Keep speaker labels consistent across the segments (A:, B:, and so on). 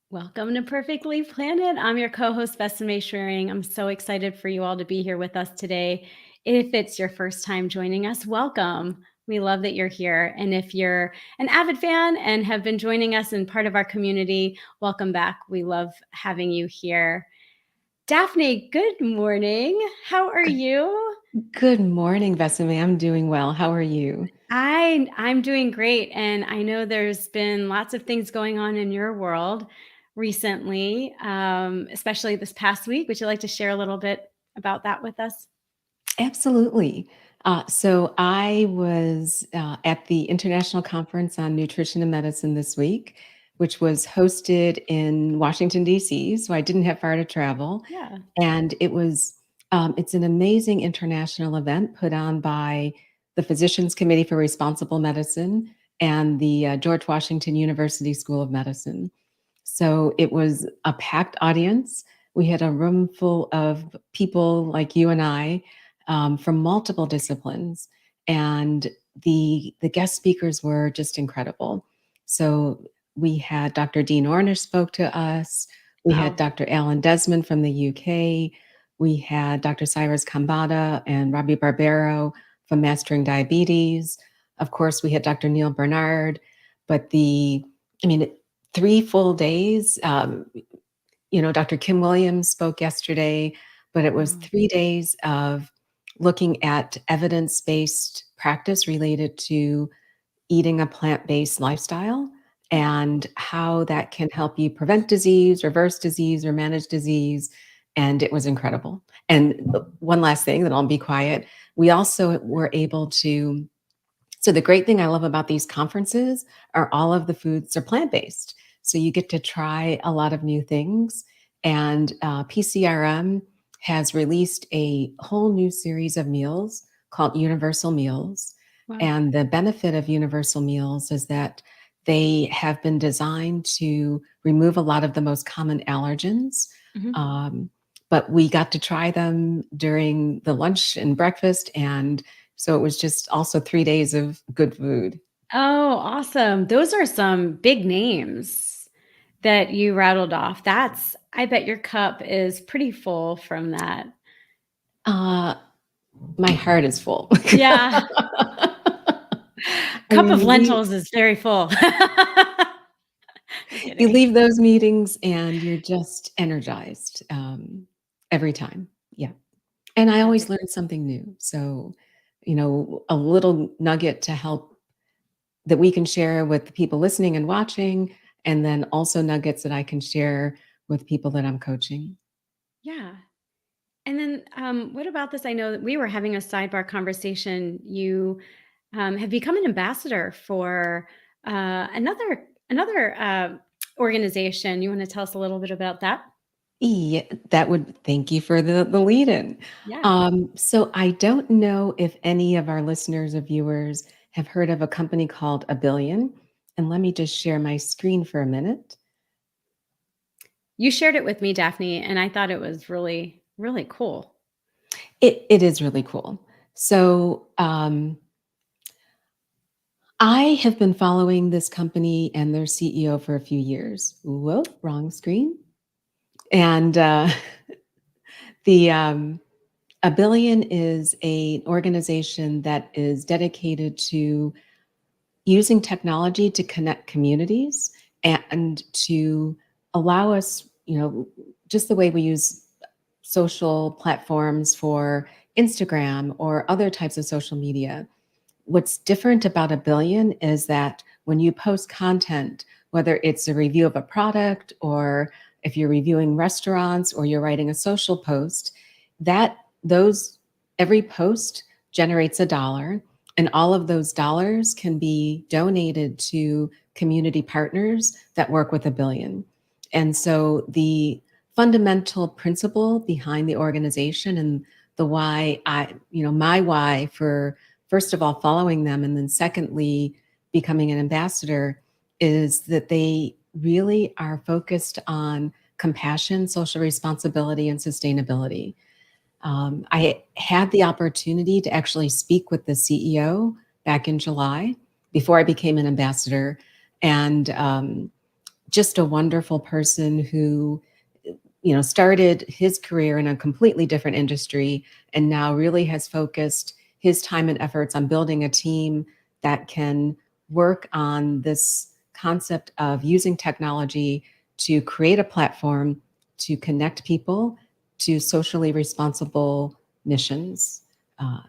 A: Welcome to Perfectly Planned. I'm your co-host, Besame Schwerin. I'm so excited for you all to be here with us today. If it's your first time joining us, welcome. We love that you're here. And if you're an avid fan and have been joining us and part of our community, welcome back. We love having you here. Daphne, good morning. How are you?
B: Good morning, Besame. I'm doing well. How are you?
A: I'm doing great, and I know there's been lots of things going on in your world recently, especially this past week. Would you like to share a little bit about that with us?
B: Absolutely. So I was at the International Conference on Nutrition and Medicine this week, which was hosted in Washington, D.C. So I didn't have far to travel.
A: Yeah.
B: And it's an amazing international event put on by the Physicians Committee for Responsible Medicine and the George Washington University School of Medicine. So it was a packed audience. We had a room full of people like you and I from multiple disciplines, and the guest speakers were just incredible. So we had Dr. Dean Ornish spoke to us. We had
A: Oh,
B: Dr. Alan Desmond from the UK. We had Dr. Cyrus Kambata and Robbie Barbero from Mastering Diabetes. Of course, we had Dr. Neil Bernard. But I mean, 3 full days. Dr. Kim Williams spoke yesterday, but it was
A: wow.
B: 3 days of looking at evidence-based practice related to eating a plant-based lifestyle
A: Yeah.
B: and how that can help you prevent disease, reverse disease, or manage disease. And it was incredible. And one last thing, then I'll be quiet. We also were able to So the great thing I love about these conferences are all of the foods are plant-based. So you get to try a lot of new things. And PCRM has released a whole new series of meals called Universal Meals.
A: Wow.
B: And the benefit of Universal Meals is that they have been designed to remove a lot of the most common allergens.
A: Mhm.
B: Um, but we got to try them during the lunch and breakfast, and so it was just also 3 days of good food.
A: Oh, awesome. Those are some big names that you rattled off. I bet your cup is pretty full from that.
B: Uh, my heart is full.
A: Yeah.
B: I
A: Cup
B: mean,
A: of lentils is very full. I'm
B: you
A: kidding.
B: leave those meetings and you're just energized, every time. Yeah. And I
A: That's
B: always
A: ex
B: learn something new. So, a little nugget to help that we can share with the people listening and watching, and then also nuggets that I can share with people that I'm coaching.
A: Yeah. And then, what about this? I know that we were having a sidebar conversation. You, have become an ambassador for, another organization. You wanna tell us a little bit about that?
B: Yeah, thank you for the lead in.
A: Yeah.
B: So I don't know if any of our listeners or viewers have heard of a company called A Billion. And let me just share my screen for a minute.
A: You shared it with me, Daphne, and I thought it was really, really cool.
B: It is really cool. So I have been following this company and their CEO for a few years. Whoa, wrong screen. And the A Billion is an organization that is dedicated to using technology to connect communities and to allow us, just the way we use social platforms for Instagram or other types of social media. What's different about A Billion is that when you post content, whether it's a review of a product or if you're reviewing restaurants or you're writing a social post, that those every post generates $1, and all of those dollars can be donated to community partners that work with A Billion. And so the fundamental principle behind the organization and the why my why for first of all following them, and then secondly becoming an ambassador, is that they really are focused on compassion, social responsibility, and sustainability. I had the opportunity to actually speak with the CEO back in July before I became an ambassador. And just a wonderful person who, started his career in a completely different industry and now really has focused his time and efforts on building a team that can work on this concept of using technology to create a platform to connect people to socially responsible missions. Uh,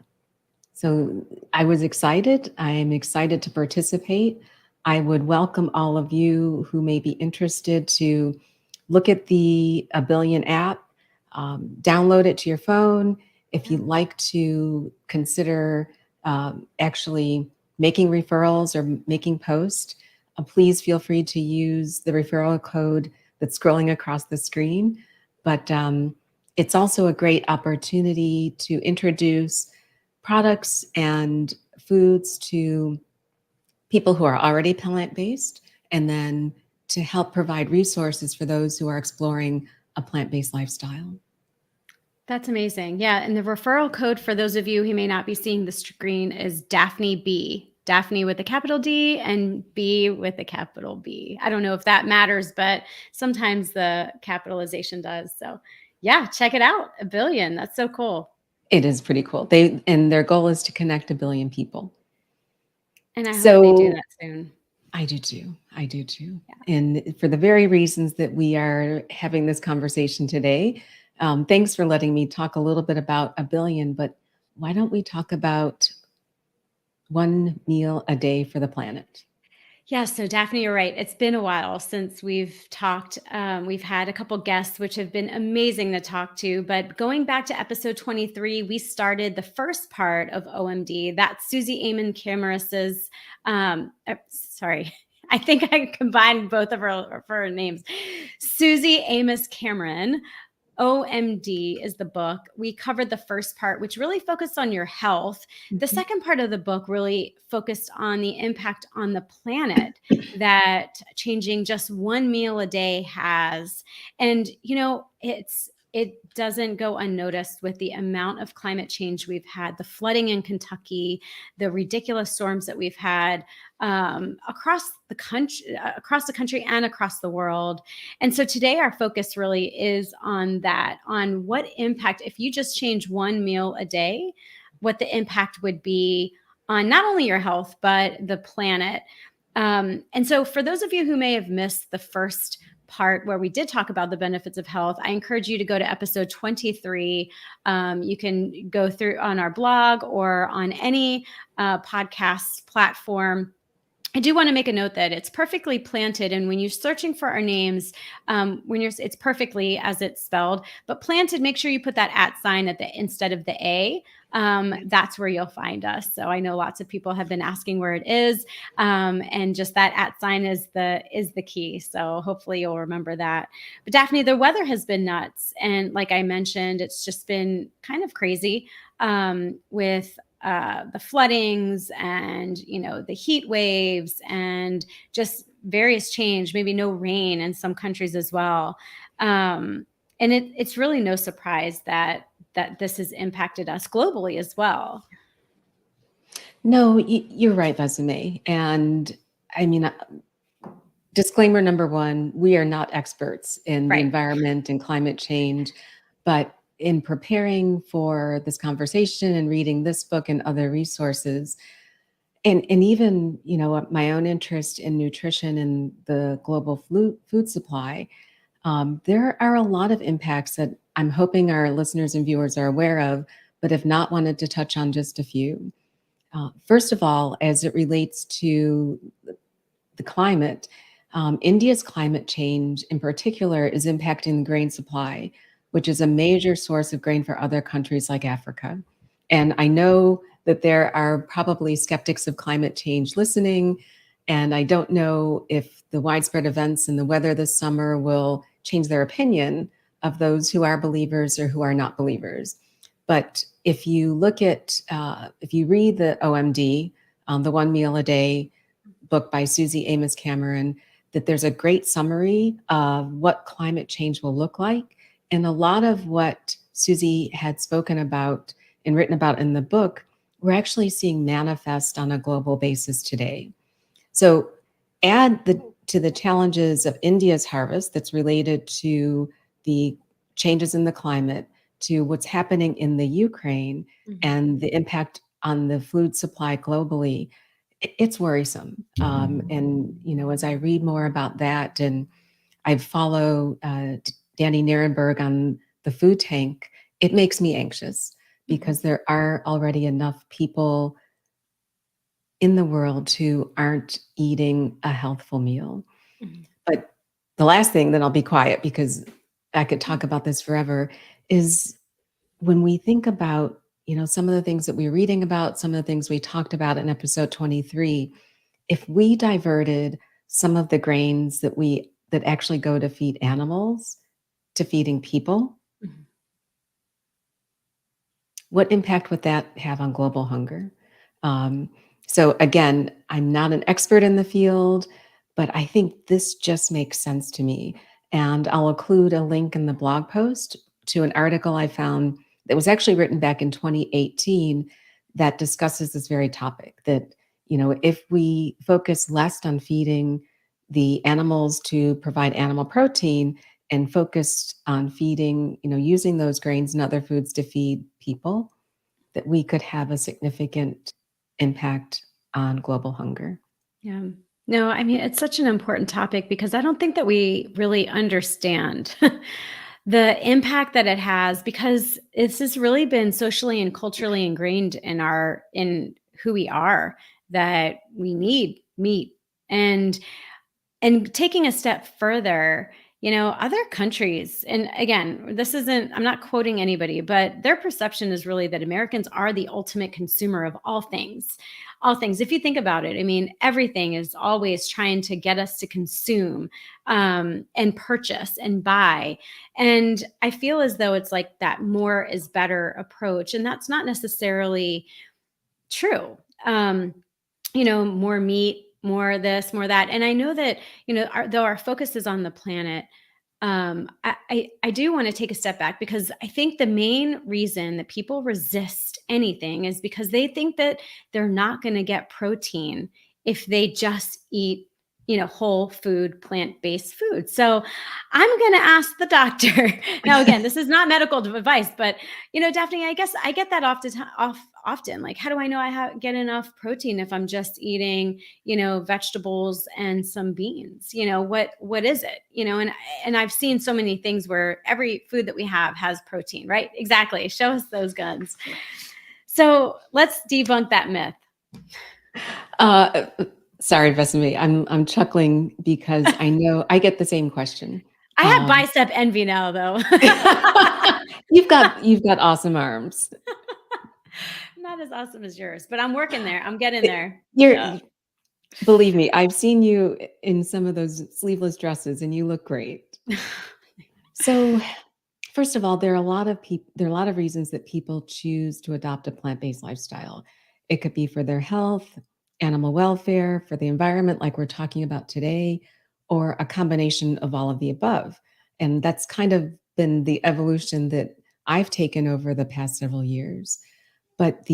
B: so I was excited. I am excited to participate. I would welcome all of you who may be interested to look at the A Billion app, download it to your phone. If you'd like to consider actually making referrals or making posts, please feel free to use the referral code that's scrolling across the screen. But it's also a great opportunity to introduce products and foods to people who are already plant-based, and then to help provide resources for those who are exploring a plant-based lifestyle.
A: That's amazing. Yeah. And the referral code for those of you who may not be seeing the screen is Daphne B. Daphne with a capital D and B with a capital B. I don't know if that matters, but sometimes the capitalization does. So yeah, check it out. A billion. That's so cool.
B: It is pretty cool. Their goal is to connect 1 billion people.
A: And I hope they do
B: So
A: that soon.
B: I do too. I do too.
A: Yeah.
B: And for the very reasons that we are having this conversation today, thanks for letting me talk a little bit about 1 billion, but why don't we talk about 1 meal a day for the planet?
A: Yeah, so Daphne, you're right. It's been a while since we've talked. We've had a couple guests, which have been amazing to talk to. But going back to episode 23, we started the first part of OMD. That's Suzy Amis Cameron's. Sorry, I think I combined both of her names. Suzy Amis Cameron. OMD is the book. We covered the first part, which really focused on your health. The second part of the book really focused on the impact on the planet that changing just 1 meal a day has. And, it doesn't go unnoticed with the amount of climate change we've had, the flooding in Kentucky, the ridiculous storms that we've had across the country and across the world. And so today our focus really is on that, on what impact, if you just change 1 meal a day, what the impact would be on not only your health, but the planet. And so for those of you who may have missed the first part where we did talk about the benefits of health, I encourage you to go to episode 23. You can go through on our blog or on any podcast platform. I do want to make a note that it's perfectly planted, and when you're searching for our names, it's perfectly as it's spelled. But planted, make sure you put that @ sign at the instead of the A. That's where you'll find us. So I know lots of people have been asking where it is, and just that @ sign is the key. So hopefully you'll remember that. But Daphne, the weather has been nuts, and like I mentioned, it's just been kind of crazy with the floodings and the heat waves and just various change, maybe no rain in some countries as well. And it's really no surprise that this has impacted us globally as well.
B: No, you're right, Besame. And I mean, disclaimer number 1, we are not experts in the
A: Right.
B: environment and climate change, but in preparing for this conversation and reading this book and other resources, and even, my own interest in nutrition and the global food supply, there are a lot of impacts that I'm hoping our listeners and viewers are aware of, but have not wanted to touch on just a few. First of all, as it relates to the climate, India's climate change in particular is impacting the grain supply, which is a major source of grain for other countries like Africa. And I know that there are probably skeptics of climate change listening, and I don't know if the widespread events and the weather this summer will change their opinion of those who are believers or who are not believers. But if you if you read the OMD, the 1 Meal a Day book by Suzy Amis Cameron, that there's a great summary of what climate change will look like. And a lot of what Suzy had spoken about and written about in the book, we're actually seeing manifest on a global basis today. So add to the challenges of India's harvest that's related to the changes in the climate, to what's happening in the Ukraine and the impact on the food supply globally, it's worrisome. And, as I read more about that, and I follow Danny Nierenberg on the food tank, it makes me anxious because there are already enough people in the world who aren't eating a healthful meal. But the last thing, then I'll be quiet because I could talk about this forever, is when we think about, some of the things that we're reading about, some of the things we talked about in episode 23, if we diverted some of the grains that actually go to feed animals to feeding people, what impact would that have on global hunger? So again, I'm not an expert in the field, but I think this just makes sense to me. And I'll include a link in the blog post to an article I found that was actually written back in 2018 that discusses this very topic, that, if we focus less on feeding the animals to provide animal protein and focused on feeding, using those grains and other foods to feed people, that we could have a significant impact on global hunger.
A: Yeah. No, I mean, it's such an important topic because I don't think that we really understand the impact that it has, because this has really been socially and culturally ingrained in who we are, that we need meat. And taking a step further, other countries, and again, I'm not quoting anybody, but their perception is really that Americans are the ultimate consumer of all things. All things. If you think about it, I mean, everything is always trying to get us to consume and purchase and buy. And I feel as though it's like that more is better approach. And that's not necessarily true. More meat, more this, more that. And I know that, though our focus is on the planet, I do want to take a step back, because I think the main reason that people resist anything is because they think that they're not going to get protein if they just eat, whole food, plant-based food. So I'm going to ask the doctor. Now, again, this is not medical advice, but, Daphne, I guess I get that often. Like, how do I know I get enough protein if I'm just eating, vegetables and some beans? What is it? And I've seen so many things where every food that we have has protein, right? Exactly. Show us those guns. So let's debunk that myth.
B: Sorry, Vesami, I'm chuckling because I know I get the same question.
A: I have bicep envy now, though.
B: You've got awesome arms.
A: Not as awesome as yours, but I'm working there. I'm getting there.
B: Believe me, I've seen you in some of those sleeveless dresses, and you look great. So, first of all, there are a lot of reasons that people choose to adopt a plant-based lifestyle. It could be for their health, animal welfare, for the environment, like we're talking about today, or a combination of all of the above. And that's kind of been the evolution that I've taken over the past several years. But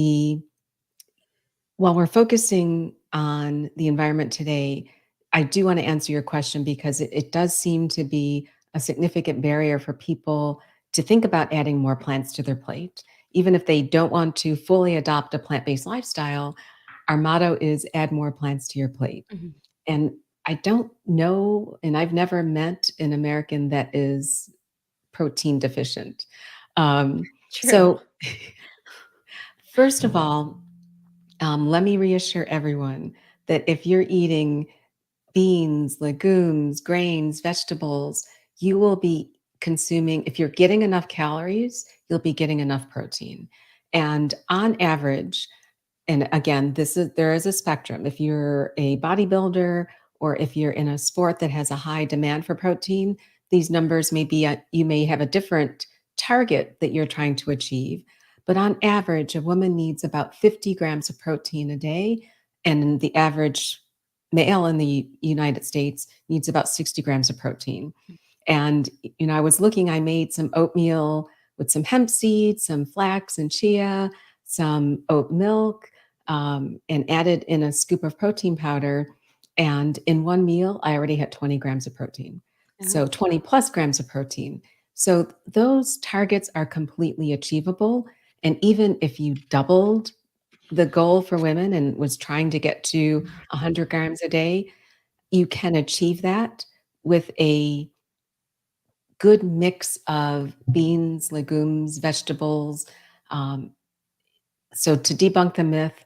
B: while we're focusing on the environment today, I do want to answer your question, because it does seem to be a significant barrier for people to think about adding more plants to their plate. Even if they don't want to fully adopt a plant-based lifestyle, our motto is add more plants to your plate. And I don't know, and I've never met an American that is protein deficient. So first of all, let me reassure everyone that if you're eating beans, legumes, grains, vegetables, you will be consuming, if you're getting enough calories, you'll be getting enough protein. And on average, and again, there is a spectrum. If you're a bodybuilder or if you're in a sport that has a high demand for protein, these numbers you may have a different target that you're trying to achieve. But on average, a woman needs about 50 grams of protein a day, and the average male in the United States needs about 60 grams of protein. And, I was looking, I made some oatmeal with some hemp seeds, some flax and chia, some oat milk, and added in a scoop of protein powder. And in one meal, I already had 20 grams of protein. So
A: Oh,
B: 20 plus grams of protein. So those targets are completely achievable. And even if you doubled the goal for women and was trying to get to 100 grams a day, you can achieve that with a good mix of beans, legumes, vegetables. Um, so to debunk the myth,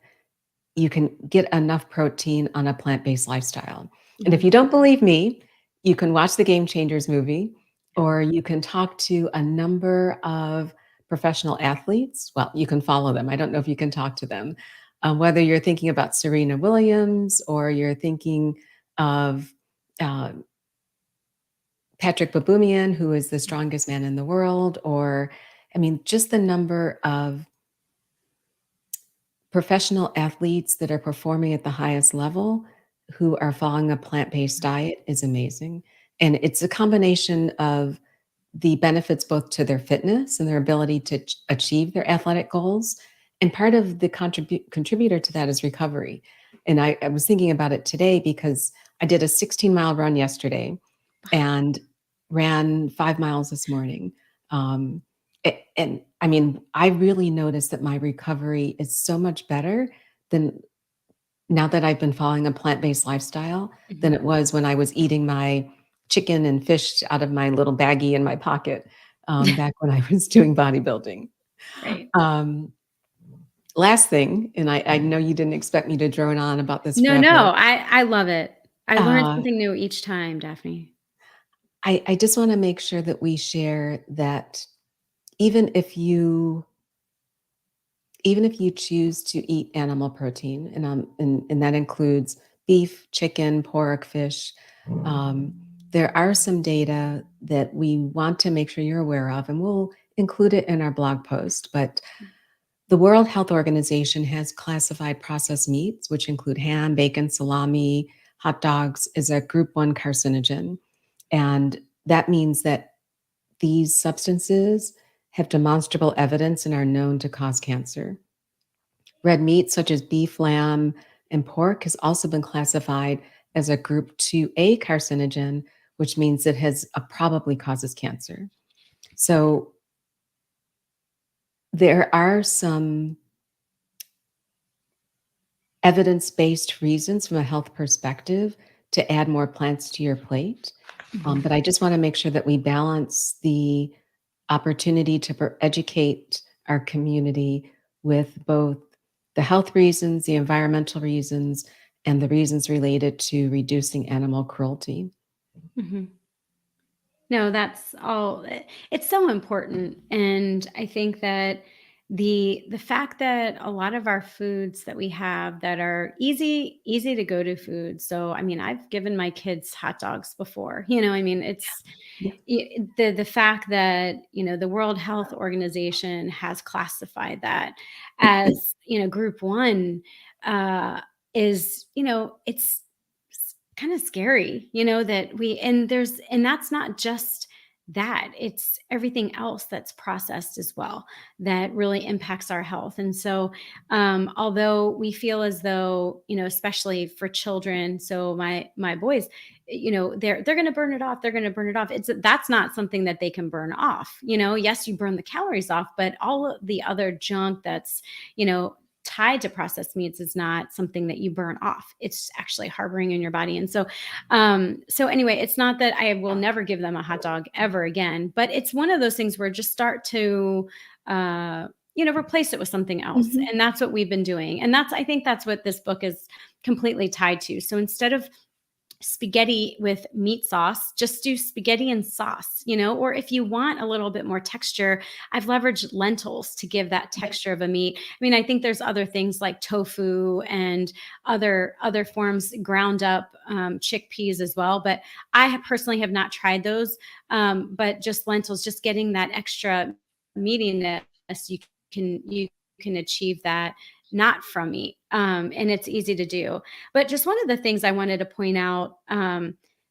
B: you can get enough protein on a plant-based lifestyle. And if
A: mhm.
B: you don't believe me, you can watch the Game Changers movie,
A: Oh,
B: or you can talk to a number of professional athletes. Well, you can follow them. I don't know if you can talk to them. Whether you're thinking about Serena Williams or you're thinking of uh, Patrick Baboumian, who is the strongest man in the world, or I mean, just the number of professional athletes that are performing at the highest level who are following a plant-based diet is amazing. And it's a combination of the benefits both to their fitness and their ability to achieve their athletic goals. And part of the contributor to that is recovery. And I was thinking about it today because I did a 16-mile run yesterday and ran 5 miles this morning. Um, and I mean, I really noticed that my recovery is so much better than now that I've been following a plant-based lifestyle than
A: mhm.
B: it was when I was eating my chicken and fish out of my little baggie in my pocket, back when I was doing bodybuilding.
A: Right.
B: Um, Last thing, and I know you didn't expect me to drone on about this
A: No,
B: forever.
A: no, I love it. I learn
B: Uh,
A: something new each time, Daphne.
B: I just wanna make sure that we share that even if you even if you choose to eat animal protein, and that includes beef, chicken, pork, fish, um, there are some data that we want to make sure you're aware of, and we'll include it in our blog post. But the World Health Organization has classified processed meats, which include ham, bacon, salami, hot dogs, as a group 1 carcinogen. And that means that these substances have demonstrable evidence and are known to cause cancer. Red meat, such as beef, lamb, and pork, has also been classified as a group 2A carcinogen, which means it has probably causes cancer. So there are some evidence-based reasons from a health perspective to add more plants to your plate.
A: Mhm,
B: But I just want to make sure that we balance the opportunity to educate our community with both the health reasons, the environmental reasons, and the reasons related to reducing animal cruelty.
A: mhm. No, that's all it's so important, and I think that the fact that a lot of our foods that we have that are easy to go to foods. So, I mean, I've given my kids hot dogs before, I mean, it's
B: Yeah.
A: the fact that, the World Health Organization has classified that as, group 1, uh, is, it's kind of scary, that and that's not just that, it's everything else that's processed as well that really impacts our health. And so, although we feel as though, especially for children, so my boys, they're going to burn it off, they're going to burn it off. That's not something that they can burn off. Yes, you burn the calories off, but all of the other junk that's, tied to processed meats is not something that you burn off. It's actually harboring in your body. And so, so anyway, it's not that I will never give them a hot dog ever again, but it's one of those things where just start to, replace it with something else.
B: Mhm.
A: And that's what we've been doing. And I think that's what this book is completely tied to. So instead of spaghetti with meat sauce, just do spaghetti and sauce, or if you want a little bit more texture, I've leveraged lentils to give that texture of a meat. I mean, I think there's other things like tofu and other forms, ground up chickpeas as well, but personally have not tried those. But just lentils, just getting that extra meatiness, you can achieve that not from meat, and it's easy to do. But just one of the things I wanted to point out,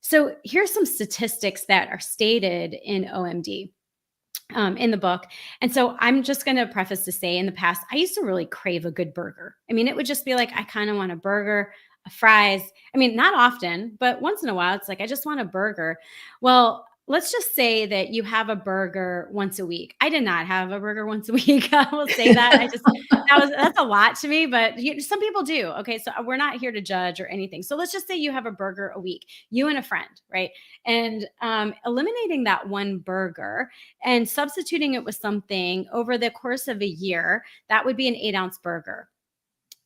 A: so here's some statistics that are stated in OMD, in the book. And so I'm just going to preface to say, in the past, I used to really crave a good burger. I mean, it would just be like, I kind of want a burger, fries. I mean, not often, but once in a while, it's like, I just want a burger. Well, let's just say that you have a burger once a week. I did not have a burger once a week. I will say that. That's a lot to me, but some people do. Okay. So we're not here to judge or anything. So let's just say you have a burger a week, you and a friend, right? And eliminating that one burger and substituting it with something over the course of a year, that would be an 8-ounce burger.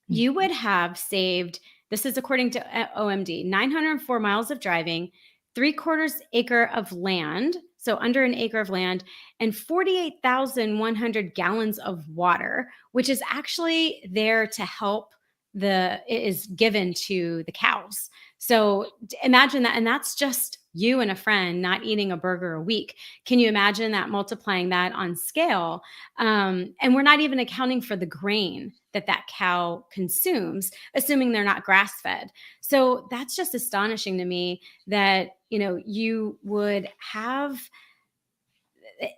A: You would have saved, this is according to OMD, 904 miles of driving, 3/4 acre of land, so under an acre of land, and 48,100 gallons of water, which is actually there to help it is given to the cows. So imagine that. And that's just you and a friend not eating a burger a week. Can you imagine that, multiplying that on scale? And we're not even accounting for the grain that cow consumes, assuming they're not grass fed. So that's just astonishing to me that, you would have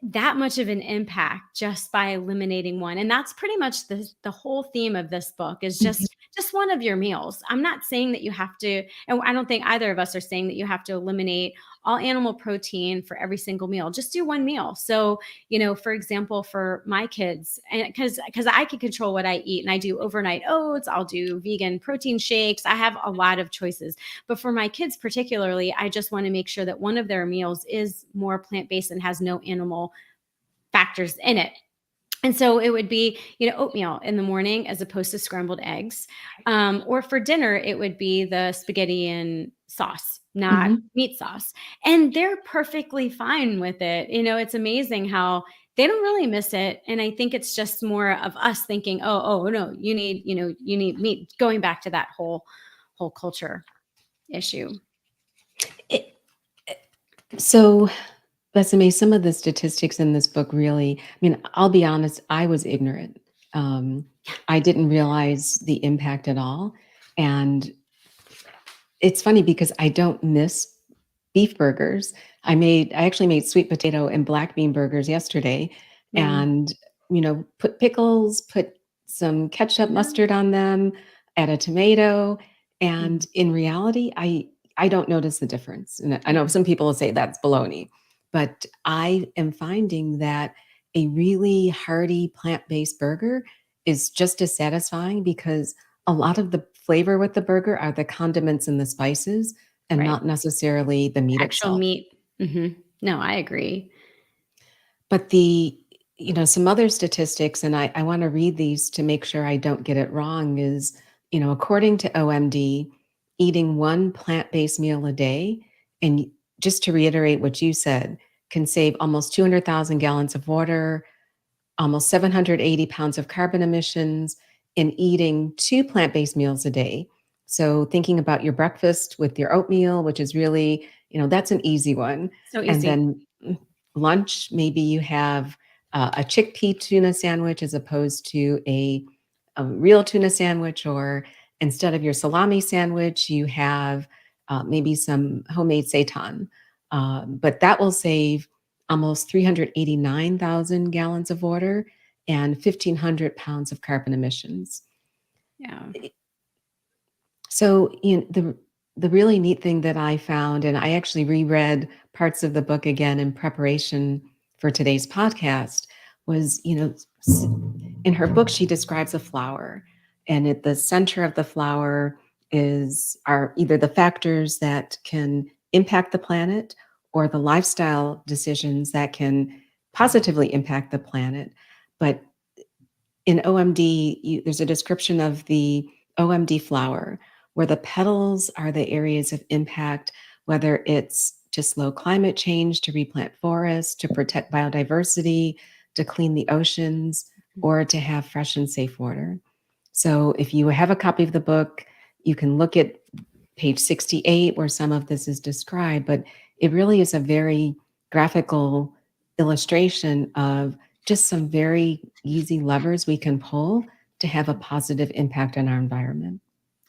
A: that much of an impact just by eliminating one. And that's pretty much the whole theme of this book, is just one of your meals. I'm not saying that you have to, and I don't think either of us are saying that you have to eliminate all animal protein for every single meal. Just do one meal. So, for example, for my kids, and because I can control what I eat, and I do overnight oats, I'll do vegan protein shakes. I have a lot of choices. But for my kids particularly, I just want to make sure that one of their meals is more plant-based and has no animal factors in it. And so it would be, oatmeal in the morning as opposed to scrambled eggs. Or for dinner, it would be the spaghetti and sauce, not meat sauce. And they're perfectly fine with it. It's amazing how they don't really miss it. And I think it's just more of us thinking, oh no, you need meat, going back to that whole culture issue.
B: So, Bessame, some of the statistics in this book really, I mean, I'll be honest, I was ignorant. I didn't realize the impact at all. And it's funny because I don't miss beef burgers. I actually made sweet potato and black bean burgers yesterday, and, put pickles, put some ketchup, mustard on them, add a tomato. And in reality, I don't notice the difference. And I know some people will say that's baloney, but I am finding that a really hearty plant-based burger is just as satisfying, because a lot of the flavor with the burger are the condiments and the spices, and
A: Right.
B: not necessarily the meat
A: Actual
B: itself.
A: meat. No, I agree.
B: But some other statistics, and I want to read these to make sure I don't get it wrong, is, according to OMD, eating one plant-based meal a day, and just to reiterate what you said, can save almost 200,000 gallons of water, almost 780 pounds of carbon emissions, in eating 2 plant-based meals a day. So thinking about your breakfast with your oatmeal, which is really, that's an easy one.
A: So
B: And
A: easy.
B: then lunch, maybe you have a chickpea tuna sandwich as opposed to a real tuna sandwich, or instead of your salami sandwich, you have maybe some homemade seitan. But that will save almost 389,000 gallons of water and 1,500 pounds of carbon emissions.
A: Yeah.
B: So, the really neat thing that I found, and I actually reread parts of the book again in preparation for today's podcast, was, in her book, she describes a flower, and at the center of the flower are either the factors that can impact the planet, or the lifestyle decisions that can positively impact the planet. But in OMD, there's a description of the OMD flower, where the petals are the areas of impact, whether it's to slow climate change, to replant forests, to protect biodiversity, to clean the oceans, or to have fresh and safe water. So if you have a copy of the book, you can look at page 68 where some of this is described, but it really is a very graphical illustration of just some very easy levers we can pull to have a positive impact on our environment.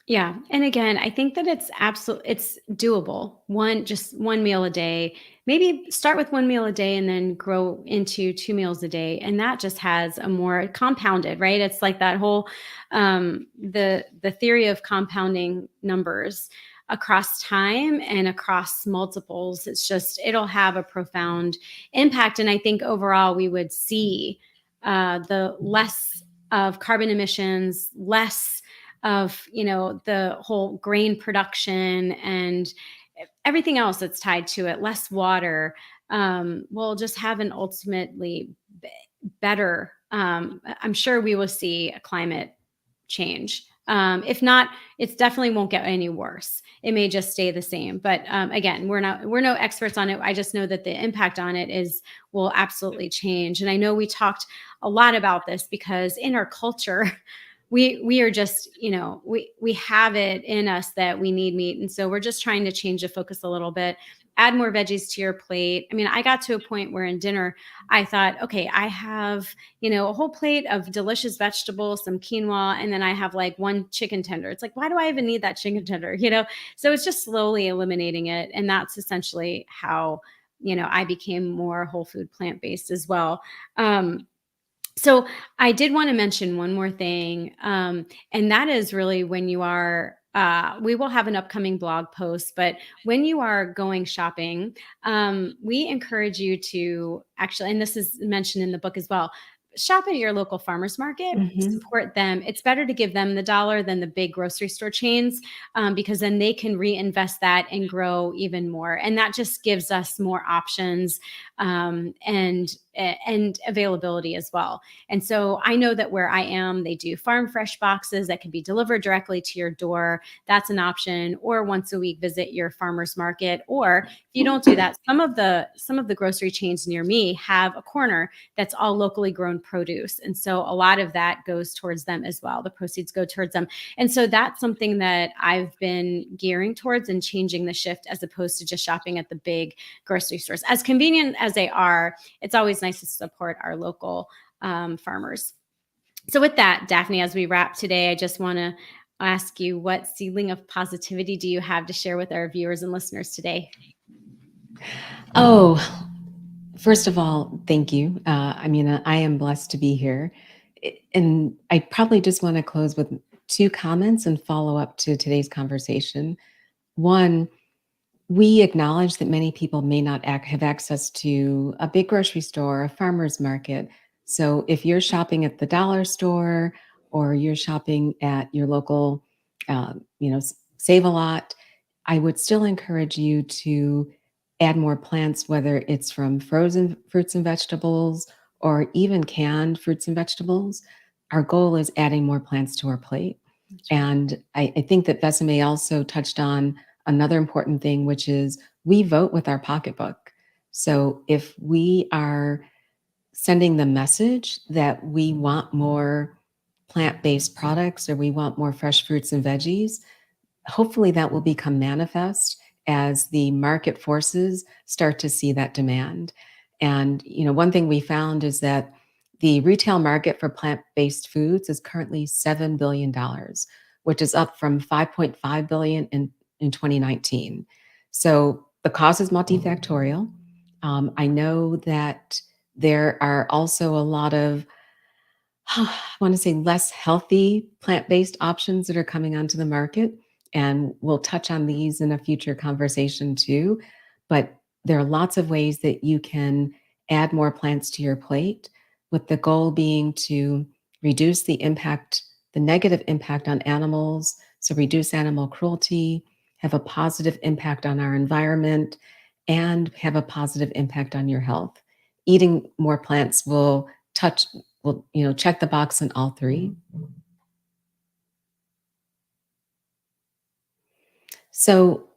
A: Yeah. And again, I think that it's doable. Just one meal a day. Maybe start with one meal a day and then grow into two meals a day. And that just has a more compounded, right? It's like that whole the theory of compounding numbers across time and across multiples. It's just it'll have a profound impact. And I think overall we would see the less of carbon emissions, less of the whole grain production and everything else that's tied to it, less water, will just have an ultimately better. I'm sure we will see a climate change. If not, it definitely won't get any worse. It may just stay the same. But again, we're no experts on it. I just know that the impact on it is will absolutely change. And I know we talked a lot about this because in our culture, we are just we have it in us that we need meat, and so we're just trying to change the focus a little bit, add more veggies to your plate. I mean, I got to a point where in dinner I thought, okay, I have a whole plate of delicious vegetables, some quinoa, and then I have like one chicken tender. It's like, why do I even need that chicken tender? So it's just slowly eliminating it, and that's essentially how I became more whole food plant based as well. So I did want to mention one more thing, and that is really when you are. We will have an upcoming blog post, but when you are going shopping, we encourage you to actually, and this is mentioned in the book as well, shop at your local farmers market.
B: Mhm.
A: Support them. It's better to give them the dollar than the big grocery store chains, because then they can reinvest that and grow even more, and that just gives us more options, and availability as well. And so I know that where I am, they do farm fresh boxes that can be delivered directly to your door. That's an option. Or once a week, visit your farmer's market. Or if you don't do that, some of the grocery chains near me have a corner that's all locally grown produce. And so a lot of that goes towards them as well. The proceeds go towards them. And so that's something that I've been gearing towards and changing the shift as opposed to just shopping at the big grocery stores. As convenient as they are, it's always nice to support our local farmers. So, with that, Daphne, as we wrap today, I just want to ask you, what seedling of positivity do you have to share with our viewers and listeners today?
B: Oh, first of all, thank you. I mean, I am blessed to be here. And I probably just want to close with two comments and follow up to today's conversation. One, we acknowledge that many people may not have access to a big grocery store, a farmer's market. So if you're shopping at the dollar store or you're shopping at your local, Save a Lot, I would still encourage you to add more plants, whether it's from frozen fruits and vegetables or even canned fruits and vegetables. Our goal is adding more plants to our plate.
A: That's right.
B: And I think that Besame also touched on another important thing, which is we vote with our pocketbook. So if we are sending the message that we want more plant-based products or we want more fresh fruits and veggies, hopefully that will become manifest as the market forces start to see that demand. And one thing we found is that the retail market for plant-based foods is currently $7 billion, which is up from 5.5 billion in 2019. So the cause is multifactorial. I know that there are also a lot of I want to say less healthy plant-based options that are coming onto the market. And we'll touch on these in a future conversation too. But there are lots of ways that you can add more plants to your plate, with the goal being to reduce the negative impact on animals. So reduce animal cruelty, have a positive impact on our environment, and have a positive impact on your health. Eating more plants will check the box on all three. So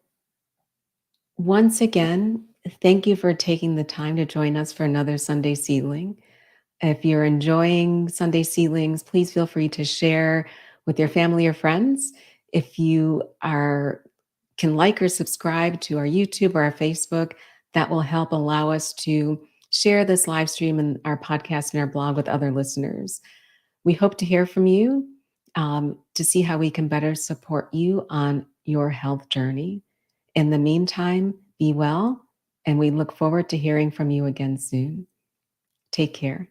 B: once again, thank you for taking the time to join us for another Sunday Seedling. If you're enjoying Sunday Seedlings, please feel free to share with your family or friends. If you can like or subscribe to our YouTube or our Facebook, that will help allow us to share this live stream and our podcast and our blog with other listeners. We hope to hear from you. to see how we can better support you on your health journey. In the meantime, be well, and we look forward to hearing from you again soon. Take care.